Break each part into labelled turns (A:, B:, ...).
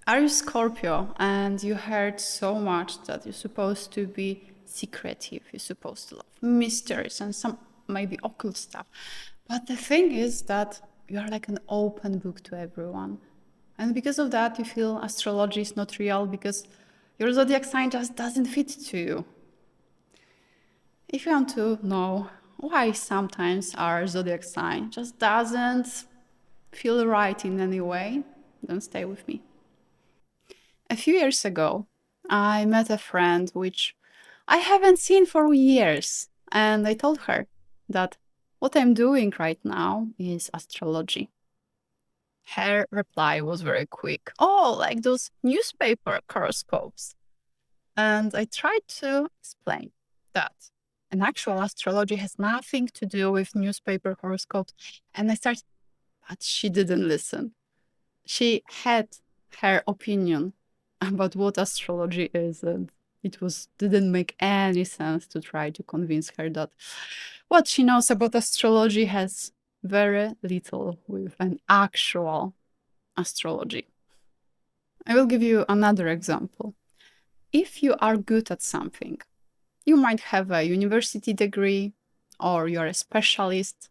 A: Are you Scorpio and you heard so much that you're supposed to be secretive, you're supposed to love mysteries and some maybe occult stuff. But the thing is that you are like an open book to everyone. And because of that, you feel astrology is not real because your zodiac sign just doesn't fit to you. If you want to know why sometimes our zodiac sign just doesn't feel right in any way, then stay with me. A few years ago, I met a friend which I haven't seen for years, and I told her that what I'm doing right now is astrology. Her reply was very quick. Oh, like those newspaper horoscopes. And I tried to explain that an actual astrology has nothing to do with newspaper horoscopes. And I started, but she didn't listen. She had her opinion about what astrology is, and it was didn't make any sense to try to convince her that what she knows about astrology has very little with an actual astrology. I will give you another example. If you are good at something, you might have a university degree or you're a specialist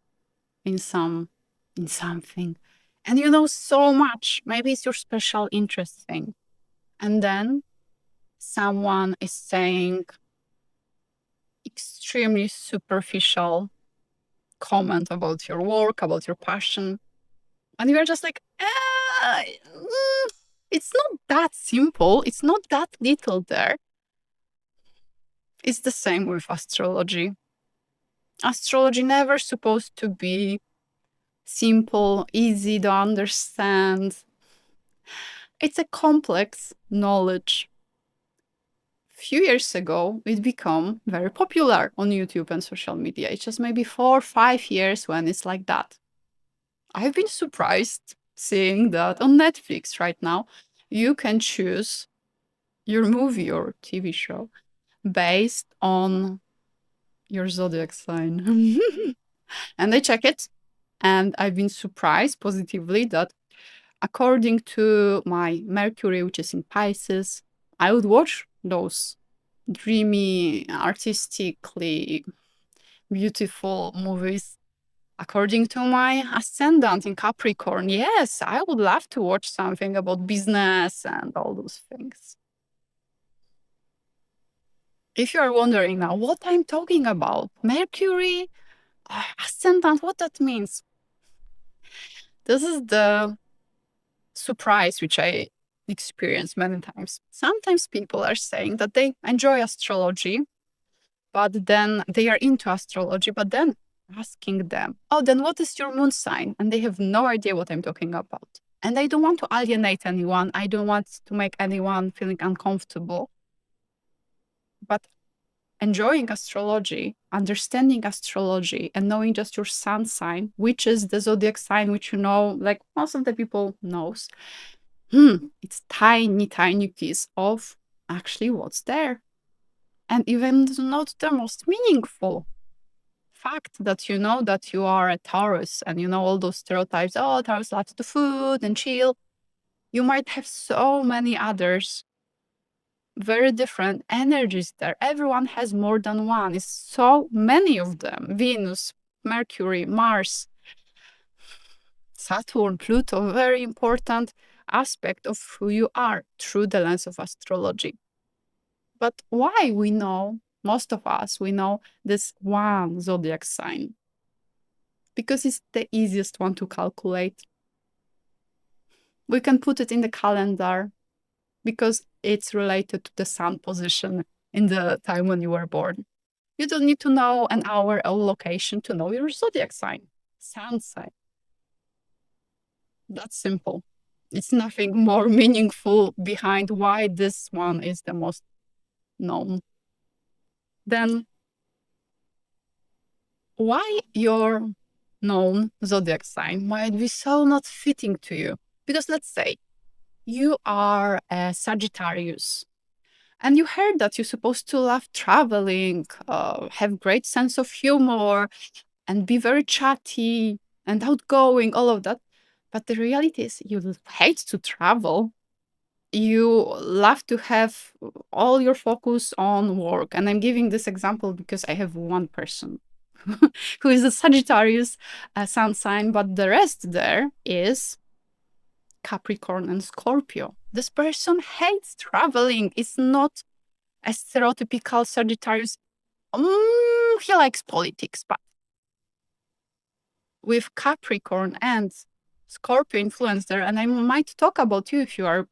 A: in something and you know so much. Maybe it's your special interest thing. And then someone is saying extremely superficial comment about your work, about your passion. And you're just like, it's not that simple. It's not that little there. It's the same with astrology. Astrology never supposed to be simple, easy to understand. It's a complex knowledge. Few years ago, it became very popular on YouTube and social media. It's just maybe 4 or 5 years when it's like that. I've been surprised seeing that on Netflix right now, you can choose your movie or TV show based on your zodiac sign. And I check it, and I've been surprised positively that according to my Mercury, which is in Pisces, I would watch those dreamy, artistically beautiful movies. According to my ascendant in Capricorn, yes, I would love to watch something about business and all those things. If you are wondering now what I'm talking about, Mercury, ascendant, what that means? This is the surprise which I experienced many times. Sometimes people are saying that they enjoy astrology, but then they are into astrology, but then asking them, oh, then what is your moon sign? And they have no idea what I'm talking about. And I don't want to alienate anyone. I don't want to make anyone feeling uncomfortable. But enjoying astrology, understanding astrology, and knowing just your sun sign, which is the zodiac sign, which you know, like most of the people knows, it's tiny, tiny piece of actually what's there. And even not the most meaningful fact that you know that you are a Taurus and you know all those stereotypes. Oh, Taurus loves to food and chill. You might have so many others, very different energies there. Everyone has more than one. It's so many of them. Venus, Mercury, Mars, Saturn, Pluto, very important aspect of who you are through the lens of astrology. But why we know, most of us, we know this one zodiac sign? Because it's the easiest one to calculate. We can put it in the calendar because it's related to the sun position in the time when you were born. You don't need to know an hour or location to know your zodiac sign, sun sign. That's simple. It's nothing more meaningful behind why this one is the most known. Then why your known zodiac sign might be so not fitting to you? Because let's say you are a Sagittarius and you heard that you're supposed to love traveling, have great sense of humor, and be very chatty and outgoing, all of that. But the reality is you hate to travel. you love to have all your focus on work. And I'm giving this example because I have one person who is a Sagittarius sun sign, but the rest there is Capricorn and Scorpio. This person hates traveling. It's not a stereotypical Sagittarius. He likes politics, but with Capricorn and Scorpio influence there, and I might talk about you if you are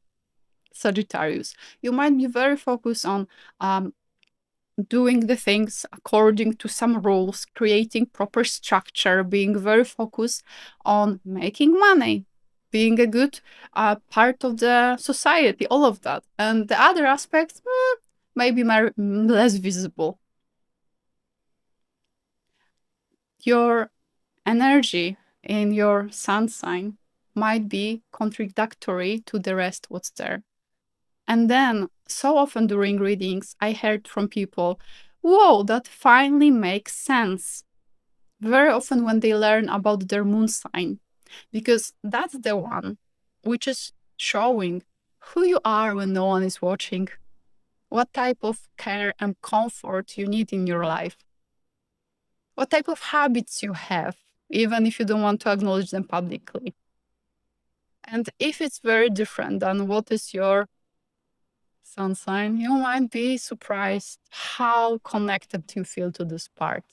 A: Sagittarius, you might be very focused on doing the things according to some rules, creating proper structure, being very focused on making money, being a good part of the society, all of that. And the other aspects, maybe less visible. Your energy in your sun sign might be contradictory to the rest what's there. And then, so often during readings, I heard from people, whoa, that finally makes sense. Very often when they learn about their moon sign, because that's the one which is showing who you are when no one is watching, what type of care and comfort you need in your life, what type of habits you have, even if you don't want to acknowledge them publicly. And if it's very different than what is your sun sign, you might be surprised how connected you feel to this part.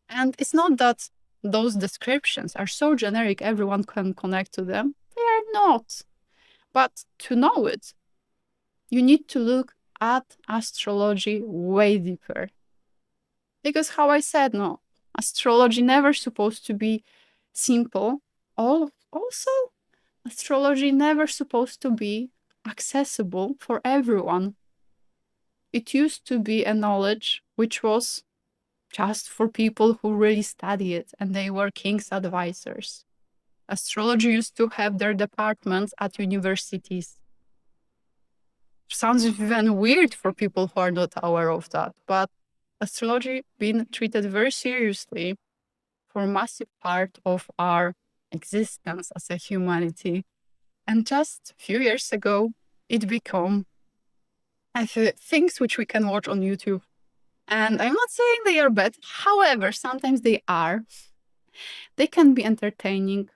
A: And it's not that those descriptions are so generic, everyone can connect to them. They are not. But to know it, you need to look at astrology way deeper. Because how I said, no, astrology never supposed to be simple. Also, astrology never supposed to be accessible for everyone. It used to be a knowledge which was just for people who really study it, and they were king's advisors. Astrology used to have their departments at universities. Sounds even weird for people who are not aware of that, but astrology been treated very seriously for a massive part of our existence as a humanity. And just a few years ago, it became things which we can watch on YouTube. And I'm not saying they are bad. However, sometimes they are. They can be entertaining.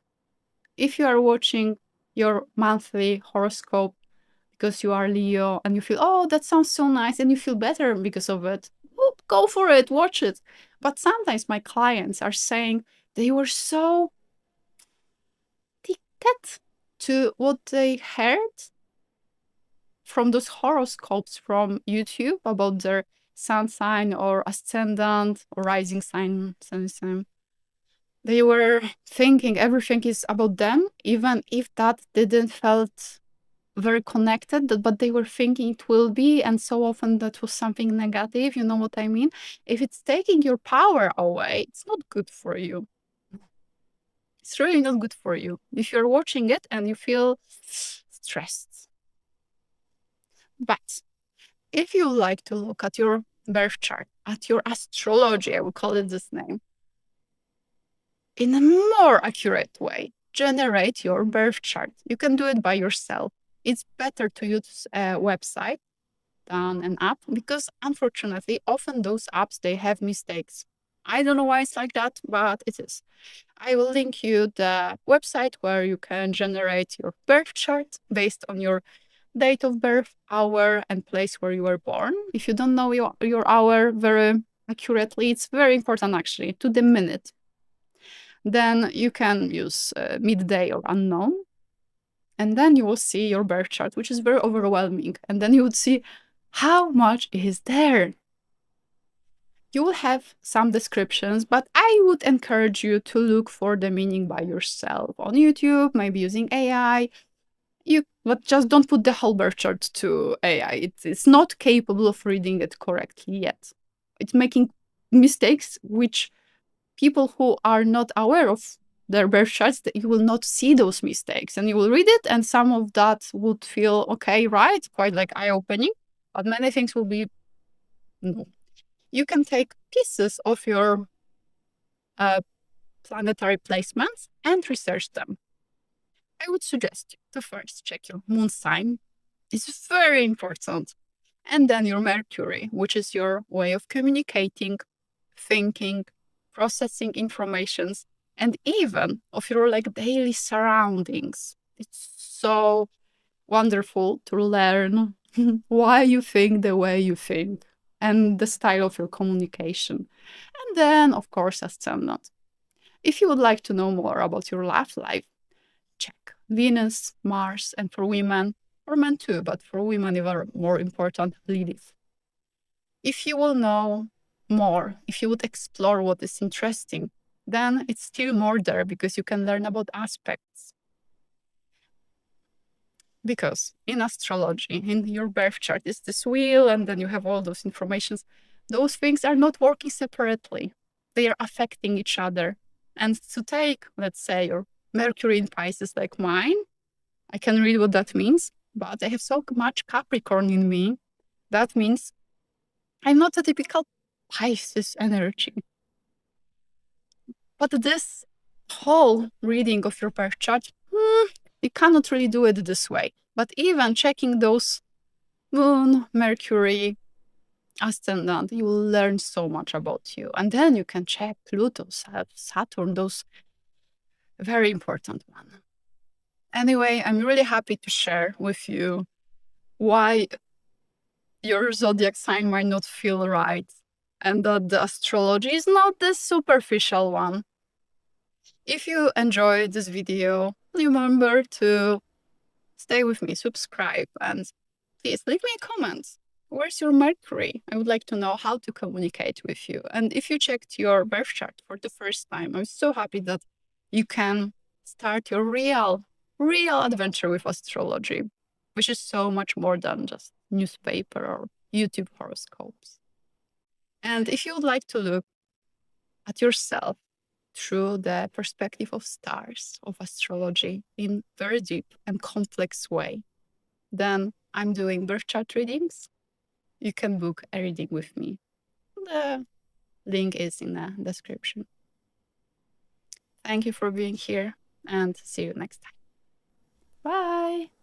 A: If you are watching your monthly horoscope because you are Leo and you feel, oh, that sounds so nice, and you feel better because of it, well, go for it, watch it. But sometimes my clients are saying they were so addicted to what they heard from those horoscopes from YouTube about their sun sign or ascendant or rising sign. They were thinking everything is about them, even if that didn't felt very connected, but they were thinking it will be, and so often that was something negative, you know what I mean? If it's taking your power away, it's not good for you. It's really not good for you. If you're watching it and you feel stressed. But if you like to look at your birth chart, at your astrology, I will call it this name, in a more accurate way, generate your birth chart. You can do it by yourself. It's better to use a website than an app because unfortunately, often those apps, they have mistakes. I don't know why it's like that, but it is. I will link you the website where you can generate your birth chart based on your date of birth, hour, and place where you were born. If you don't know your hour very accurately, it's very important actually, to the minute. Then you can use midday or unknown. And then you will see your birth chart, which is very overwhelming. And then you would see how much is there. You will have some descriptions, but I would encourage you to look for the meaning by yourself on YouTube, maybe using AI. But just don't put the whole birth chart to AI. It's not capable of reading it correctly yet. It's making mistakes which people who are not aware of their birth charts, that you will not see those mistakes, and you will read it, and some of that would feel okay, right? Quite like eye-opening, but many things will be no. You can take pieces of your planetary placements and research them. I would suggest you to first check your moon sign It's very important. And then your Mercury, which is your way of communicating, thinking, processing informations, and even of your like daily surroundings. It's so wonderful to learn why you think the way you think and the style of your communication. And then, of course, ascendant. If you would like to know more about your love life, check Venus, Mars, and for women, or men too, but for women, even more important, Lilith. If you will know more, if you would explore what is interesting, then it's still more there because you can learn about aspects. Because in astrology, in your birth chart, is this wheel, and then you have all those informations. Those things are not working separately. They are affecting each other. And to take, let's say, your Mercury in Pisces like mine, I can read what that means, but I have so much Capricorn in me. That means I'm not a typical Pisces energy. But this whole reading of your birth chart, you cannot really do it this way. But even checking those Moon, Mercury, ascendant, you will learn so much about you. And then you can check Pluto, Saturn, those very important ones. Anyway, I'm really happy to share with you why your zodiac sign might not feel right and that the astrology is not the superficial one. If you enjoyed this video, remember to stay with me, subscribe, and please leave me a comment. Where's your Mercury? I would like to know how to communicate with you. And if you checked your birth chart for the first time, I'm so happy that you can start your real adventure with astrology, which is so much more than just newspaper or YouTube horoscopes. And if you would like to look at yourself through the perspective of stars, of astrology in very deep and complex way, then I'm doing birth chart readings. You can book a reading with me. The link is in the description. Thank you for being here and see you next time. Bye.